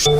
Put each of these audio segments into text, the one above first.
Né,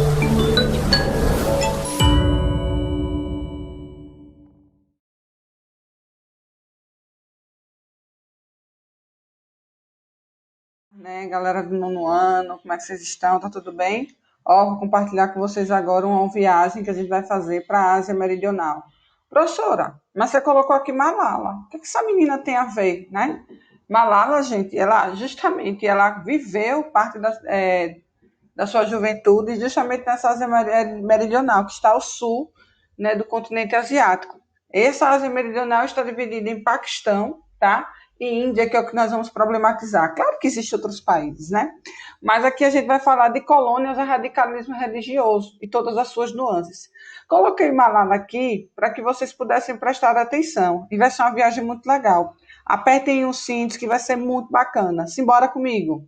galera do nono ano, como é que vocês estão? Tá tudo bem? Ó, vou compartilhar com vocês agora uma viagem que a gente vai fazer para a Ásia Meridional. Professora, mas você colocou aqui Malala. O que essa menina tem a ver, né? Malala, gente, ela justamente ela viveu parte da sua juventude justamente nessa Ásia Meridional, que está ao sul, né, do continente asiático. Essa Ásia Meridional está dividida em Paquistão, tá? E Índia, que é o que nós vamos problematizar. Claro que existem outros países, né? Mas aqui a gente vai falar de colônias e radicalismo religioso e todas as suas nuances. Coloquei Malala aqui para que vocês pudessem prestar atenção. E vai ser uma viagem muito legal. Apertem os cintos que vai ser muito bacana. Simbora comigo.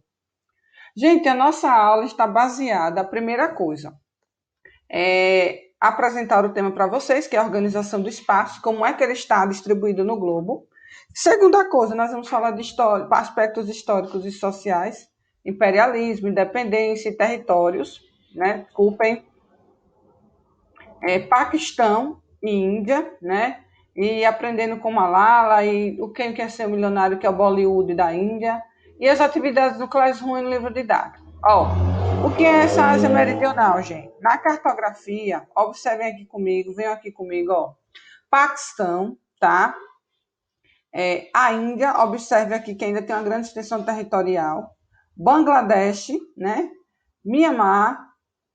Gente, a nossa aula está baseada, a primeira coisa, é apresentar o tema para vocês, que é a organização do espaço, como é que ele está distribuído no globo. Segunda coisa, nós vamos falar de aspectos históricos e sociais, imperialismo, independência e territórios, né? Desculpem, Paquistão e Índia, né? E aprendendo com Malala e o Quem Quer Ser um Milionário, que é o Bollywood da Índia, e as atividades do Classroom no livro didático. Ó, o que é essa Ásia Meridional, gente? Na cartografia, observem aqui comigo, venham aqui comigo, ó. Paquistão, tá? A Índia, observe aqui que ainda tem uma grande extensão territorial. Bangladesh, né? Mianmar,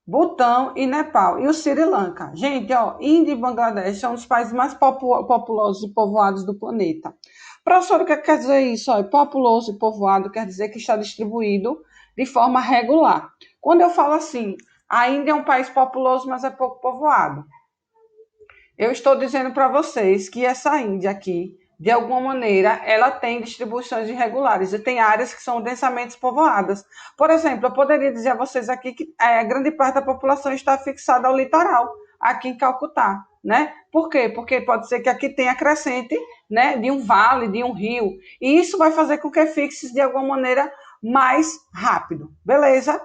Butão e Nepal. E o Sri Lanka. Gente, ó, Índia e Bangladesh são os países mais populosos e povoados do planeta. Professor, o que quer dizer isso? Ó, populoso e povoado quer dizer que está distribuído de forma regular. Quando eu falo assim, a Índia é um país populoso, mas é pouco povoado. Eu estou dizendo para vocês que essa Índia aqui, de alguma maneira, ela tem distribuições irregulares e tem áreas que são densamente povoadas. Por exemplo, eu poderia dizer a vocês aqui que grande parte da população está fixada ao litoral, aqui em Calcutá, né? Por quê? Porque pode ser que aqui tenha crescente, né, de um vale, de um rio, e isso vai fazer com que fixe de alguma maneira mais rápido. Beleza?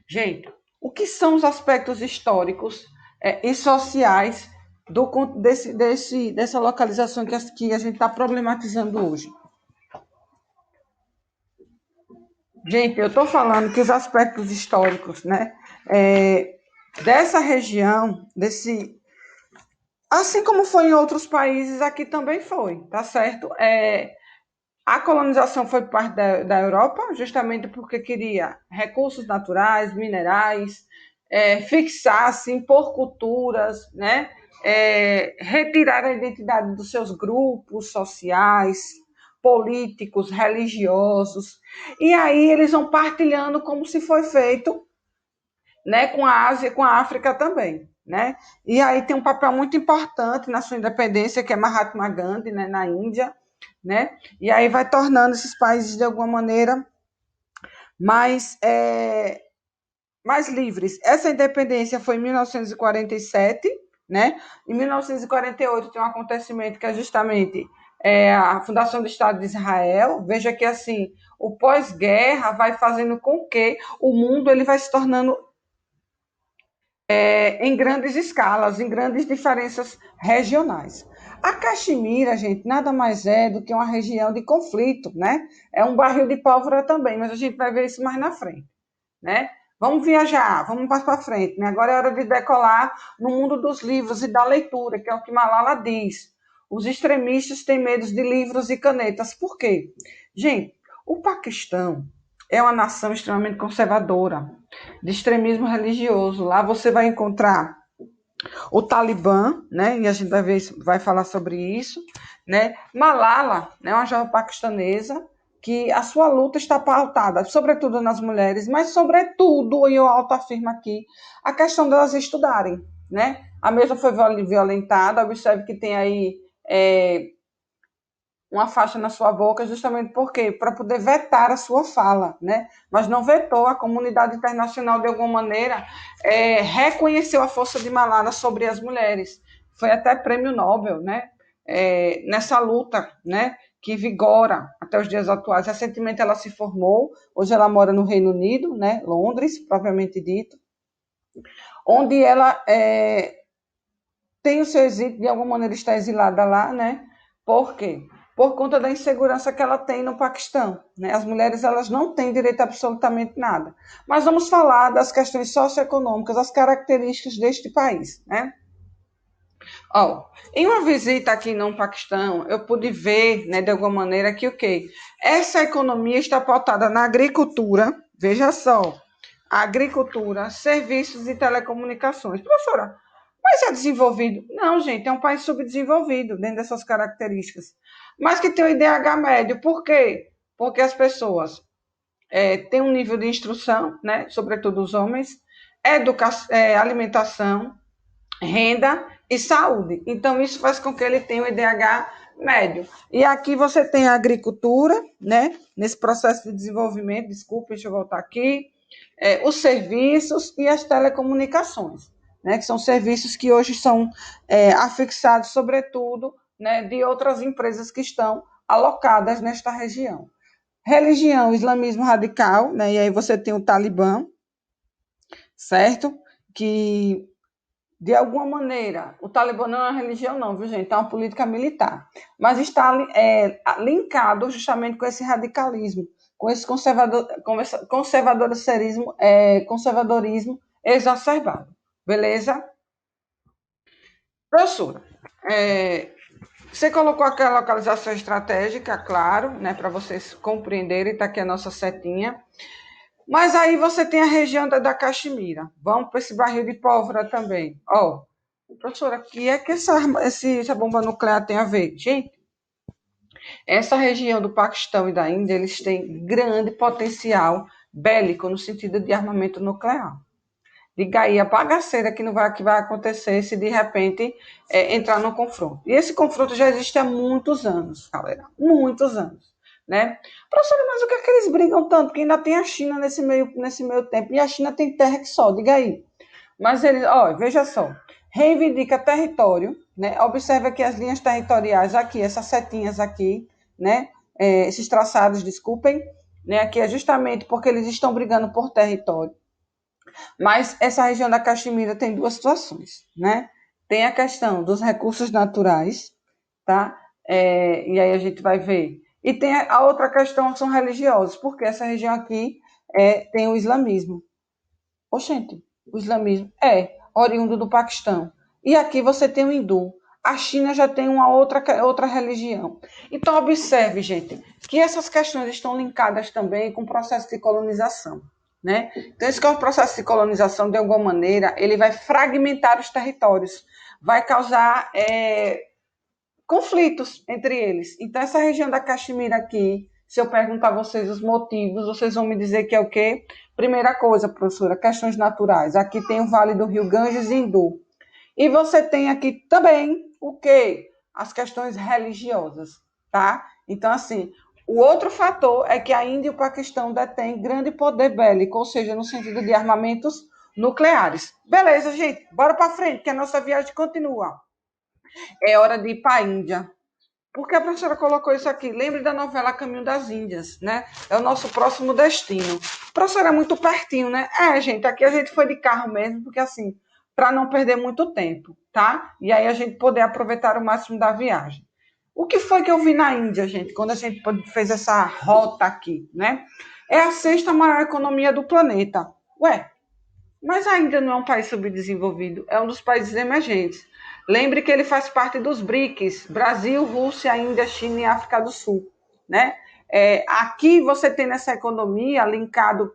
Gente, o que são os aspectos históricos e sociais dessa localização que a gente está problematizando hoje? Gente, eu estou falando que os aspectos históricos, né, dessa região, assim como foi em outros países, aqui também foi, tá certo? A colonização foi parte da Europa, justamente porque queria recursos naturais, minerais, fixar-se, impor culturas, né? Retirar a identidade dos seus grupos sociais, políticos, religiosos. E aí eles vão partilhando como se foi feito, né, com a Ásia e com a África também. Né? E aí tem um papel muito importante na sua independência, que é Mahatma Gandhi, né, na Índia, né? E aí vai tornando esses países de alguma maneira mais livres. Essa independência foi em 1947, né? Em 1948 tem um acontecimento que é justamente a fundação do Estado de Israel. Veja que assim o pós-guerra vai fazendo com que o mundo ele vai se tornando em grandes escalas, em grandes diferenças regionais. A Caxemira, gente, nada mais é do que uma região de conflito, né? É um barril de pólvora também, mas a gente vai ver isso mais na frente, né? Vamos viajar, vamos para frente, né? Agora é hora de decolar no mundo dos livros e da leitura, que é o que Malala diz. Os extremistas têm medo de livros e canetas. Por quê? Gente, o Paquistão é uma nação extremamente conservadora, de extremismo religioso. Lá você vai encontrar o Talibã, né? E a gente vai falar sobre isso, né? Malala, né, uma jovem paquistanesa que a sua luta está pautada, sobretudo nas mulheres, mas sobretudo, e eu autoafirmo aqui, a questão delas estudarem, né? A mesma foi violentada, observe que tem aí uma faixa na sua boca, justamente porque para poder vetar a sua fala, né? Mas não vetou, a comunidade internacional de alguma maneira reconheceu a força de Malala sobre as mulheres. Foi até prêmio Nobel, né? Nessa luta, né? Que vigora até os dias atuais. Recentemente ela se formou, hoje ela mora no Reino Unido, né? Londres, propriamente dito. onde ela tem o seu exílio, de alguma maneira está exilada lá, né? Por quê? Por conta da insegurança que ela tem no Paquistão, né? As mulheres, elas não têm direito a absolutamente nada. Mas vamos falar das questões socioeconômicas, as características deste país, né? Oh, em uma visita aqui no Paquistão, eu pude ver, né, de alguma maneira, que o quê? Essa economia está pautada na agricultura, veja só, agricultura, serviços e telecomunicações. Professora, mas é desenvolvido? Não, gente, é um país subdesenvolvido dentro dessas características. Mas que tem o IDH médio. Por quê? Porque as pessoas têm um nível de instrução, né, sobretudo os homens, alimentação, renda e saúde. Então, isso faz com que ele tenha o IDH médio. E aqui você tem a agricultura, né? Nesse processo de desenvolvimento, desculpa, deixa eu voltar aqui, os serviços e as telecomunicações, né? Que são serviços que hoje são afixados, sobretudo, né, de outras empresas que estão alocadas nesta região. Religião, islamismo radical, né? E aí você tem o Talibã, certo? Que de alguma maneira, o Talibã não é uma religião, não, viu, gente? É uma política militar. Mas está linkado justamente com esse radicalismo, com esse conservadorismo exacerbado. Beleza? Professora, você colocou aquela localização estratégica, claro, né, para vocês compreenderem, está aqui a nossa setinha. Mas aí você tem a região da Caxemira. Vamos para esse barril de pólvora também. Professora, o que é que essa bomba nuclear tem a ver? Gente, essa região do Paquistão e da Índia, eles têm grande potencial bélico no sentido de armamento nuclear. Diga aí a bagaceira que vai acontecer se de repente entrar no confronto. E esse confronto já existe há muitos anos, galera. Muitos anos. Né? Professora, mas o que é que eles brigam tanto? Porque ainda tem a China nesse meio tempo. E a China tem terra que só, diga aí. Mas eles, veja só, reivindica território, né? Observa aqui as linhas territoriais, aqui, essas setinhas aqui, né? Esses traçados, desculpem, né? Aqui é justamente porque eles estão brigando por território. Mas essa região da Caxemira tem duas situações, né? Tem a questão dos recursos naturais, tá? E aí a gente vai ver. E tem a outra questão que são religiosos, porque essa região aqui tem o islamismo. Oxente, o islamismo é oriundo do Paquistão. E aqui você tem o hindu. A China já tem uma outra religião. Então, observe, gente, que essas questões estão linkadas também com o processo de colonização. Né? Então, esse processo de colonização, de alguma maneira, ele vai fragmentar os territórios, vai causar conflitos entre eles. Então, essa região da Caxemira aqui, se eu perguntar a vocês os motivos, vocês vão me dizer que é o quê? Primeira coisa, professora, questões naturais. Aqui tem o Vale do Rio Ganges e Hindu. E você tem aqui também o quê? As questões religiosas, tá? Então, assim, o outro fator é que a Índia e o Paquistão detêm grande poder bélico, ou seja, no sentido de armamentos nucleares. Beleza, gente, bora para frente, que a nossa viagem continua. É hora de ir para a Índia. Por que a professora colocou isso aqui? Lembre da novela Caminho das Índias, né? É o nosso próximo destino. Professora, é muito pertinho, né? Gente, aqui a gente foi de carro mesmo, porque assim, para não perder muito tempo, tá? E aí a gente poder aproveitar o máximo da viagem. O que foi que eu vi na Índia, gente, quando a gente fez essa rota aqui, né? É a sexta maior economia do planeta. Ué, mas a Índia não é um país subdesenvolvido, é um dos países emergentes. Lembre que ele faz parte dos BRICS, Brasil, Rússia, Índia, China e África do Sul. Né? Aqui você tem nessa economia linkado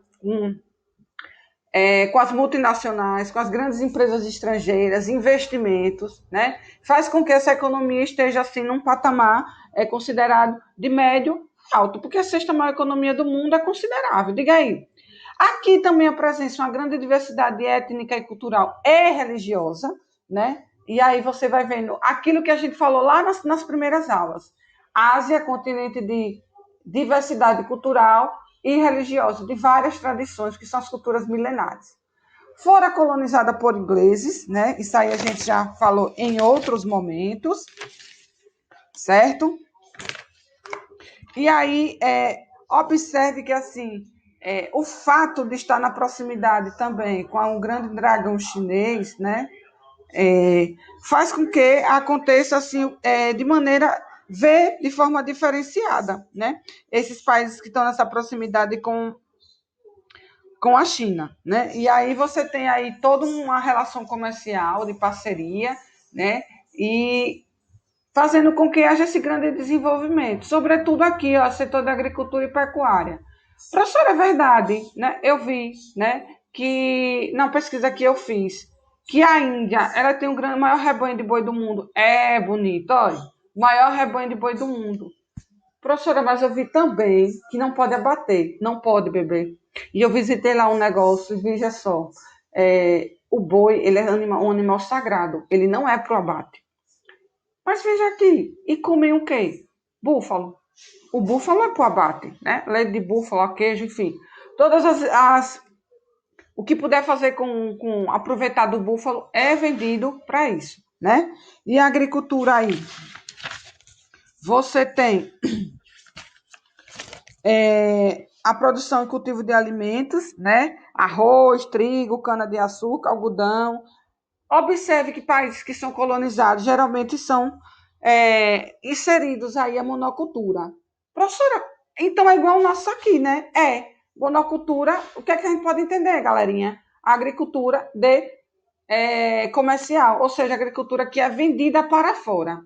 com as multinacionais, com as grandes empresas estrangeiras, investimentos, né? Faz com que essa economia esteja assim num patamar considerado de médio alto, porque a sexta maior economia do mundo é considerável. Diga aí. Aqui também a presença uma grande diversidade étnica e cultural e religiosa, né? E aí você vai vendo aquilo que a gente falou lá nas primeiras aulas. Ásia, continente de diversidade cultural e religiosa, de várias tradições, que são as culturas milenares. Fora colonizada por ingleses, né? Isso aí a gente já falou em outros momentos, certo? E aí, observe que, assim, O fato de estar na proximidade também com um grande dragão chinês, né, faz com que aconteça assim, de maneira ver de forma diferenciada, né? Esses países que estão nessa proximidade com a China, né? E aí você tem aí toda uma relação comercial de parceria, né? E fazendo com que haja esse grande desenvolvimento, sobretudo aqui, ó, setor da agricultura e pecuária. Professora, é verdade, né? Eu vi, né, que na pesquisa que eu fiz, que a Índia, ela tem maior rebanho de boi do mundo. É bonito, olha, o maior rebanho de boi do mundo. Professora, mas eu vi também que não pode abater, não pode beber. E eu visitei lá um negócio, e veja só, o boi, ele é um animal sagrado, ele não é pro abate. Mas veja aqui, e comem o quê? Búfalo. O búfalo é pro abate, né? Leite de búfalo, queijo, enfim. Todas o que puder fazer com aproveitar do búfalo é vendido para isso, né? E a agricultura aí? Você tem a produção e cultivo de alimentos, né? Arroz, trigo, cana-de-açúcar, algodão. Observe que países que são colonizados geralmente são inseridos aí a monocultura. Professora, então é igual o nosso aqui, né? Monocultura, o que é que a gente pode entender, galerinha? A agricultura comercial, ou seja, a agricultura que é vendida para fora.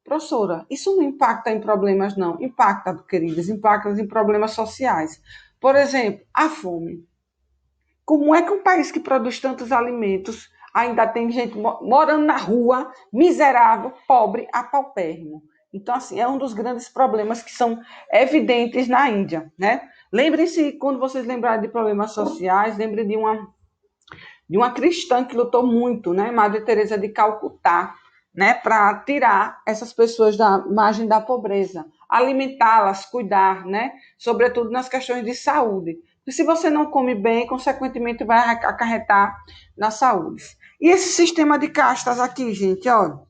Professora, isso não impacta em problemas, não. Impacta, queridas, impacta em problemas sociais. Por exemplo, a fome. Como é que um país que produz tantos alimentos ainda tem gente morando na rua, miserável, pobre, paupérrimo? Então, assim, é um dos grandes problemas que são evidentes na Índia, né? Lembrem-se, quando vocês lembrarem de problemas sociais, lembrem de uma cristã que lutou muito, né? Madre Teresa de Calcutá, né? Para tirar essas pessoas da margem da pobreza, alimentá-las, cuidar, né? Sobretudo nas questões de saúde. E se você não come bem, consequentemente vai acarretar na saúde. E esse sistema de castas aqui, gente, ó,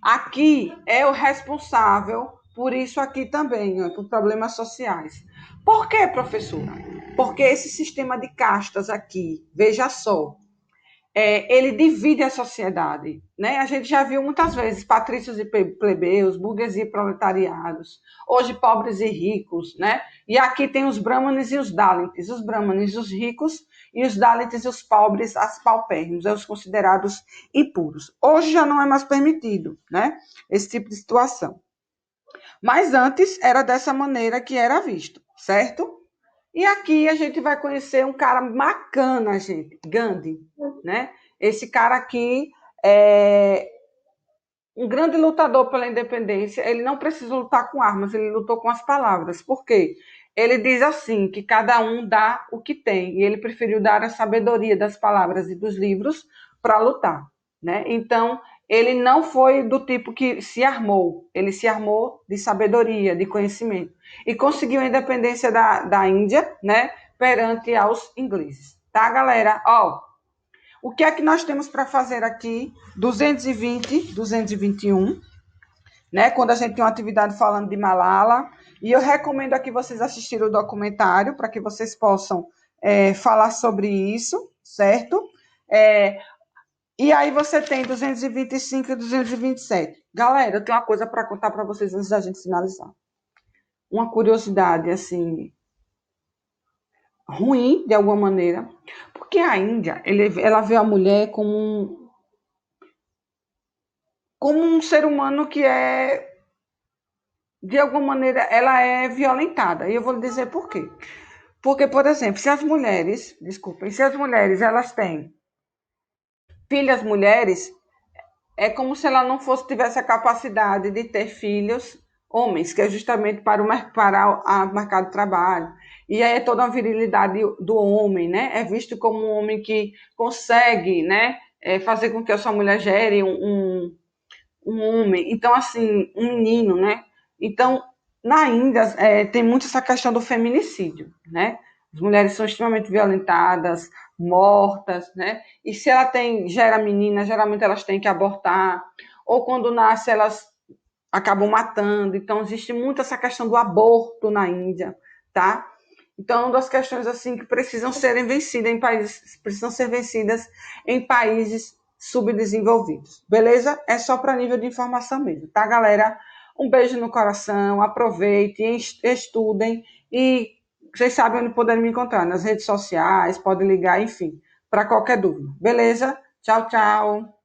aqui é o responsável por isso aqui também, ó, por problemas sociais. Por quê, professora? Porque esse sistema de castas aqui, veja só, ele divide a sociedade, né? A gente já viu muitas vezes patrícios e plebeus, burguesia e proletariados, hoje pobres e ricos, né? E aqui tem os brahmanes e os dalits, os brahmanes os ricos e os dalits e os pobres, as paupérrimos, os considerados impuros. Hoje já não é mais permitido, né? Esse tipo de situação. Mas antes era dessa maneira que era visto, certo? E aqui a gente vai conhecer um cara bacana, gente, Gandhi, né? Esse cara aqui é um grande lutador pela independência. Ele não precisa lutar com armas, ele lutou com as palavras. Por quê? Ele diz assim, que cada um dá o que tem, e ele preferiu dar a sabedoria das palavras e dos livros para lutar, né? Então, ele não foi do tipo que se armou, ele se armou de sabedoria, de conhecimento, e conseguiu a independência da Índia, né, perante aos ingleses. Tá, galera? Ó, o que é que nós temos para fazer aqui? 220, 221, né? Quando a gente tem uma atividade falando de Malala. E eu recomendo aqui vocês assistirem o documentário para que vocês possam falar sobre isso, certo? E aí você tem 225 e 227. Galera, eu tenho uma coisa para contar para vocês antes da gente finalizar. Uma curiosidade, assim, ruim, de alguma maneira, porque a Índia, ela vê a mulher como um ser humano que de alguma maneira, ela é violentada. E eu vou lhe dizer por quê. Porque, por exemplo, se as mulheres elas têm filhas mulheres, é como se ela não tivesse a capacidade de ter filhos homens, que é justamente para o mercado de trabalho. E aí é toda a virilidade do homem, né? É visto como um homem que consegue, né, fazer com que a sua mulher gere um homem. Então, assim, um menino, né? Então, na Índia, tem muito essa questão do feminicídio, né? As mulheres são extremamente violentadas, mortas, né? E se ela gera menina, geralmente elas têm que abortar, ou quando nasce, elas acabam matando. Então, existe muito essa questão do aborto na Índia, tá? Então, uma das questões assim que precisam serem vencidas em países, precisam ser vencidas em países subdesenvolvidos. Beleza? É só para nível de informação mesmo, tá, galera? Um beijo no coração, aproveitem, estudem e vocês sabem onde poderem me encontrar, nas redes sociais, podem ligar, enfim, para qualquer dúvida. Beleza? Tchau, tchau.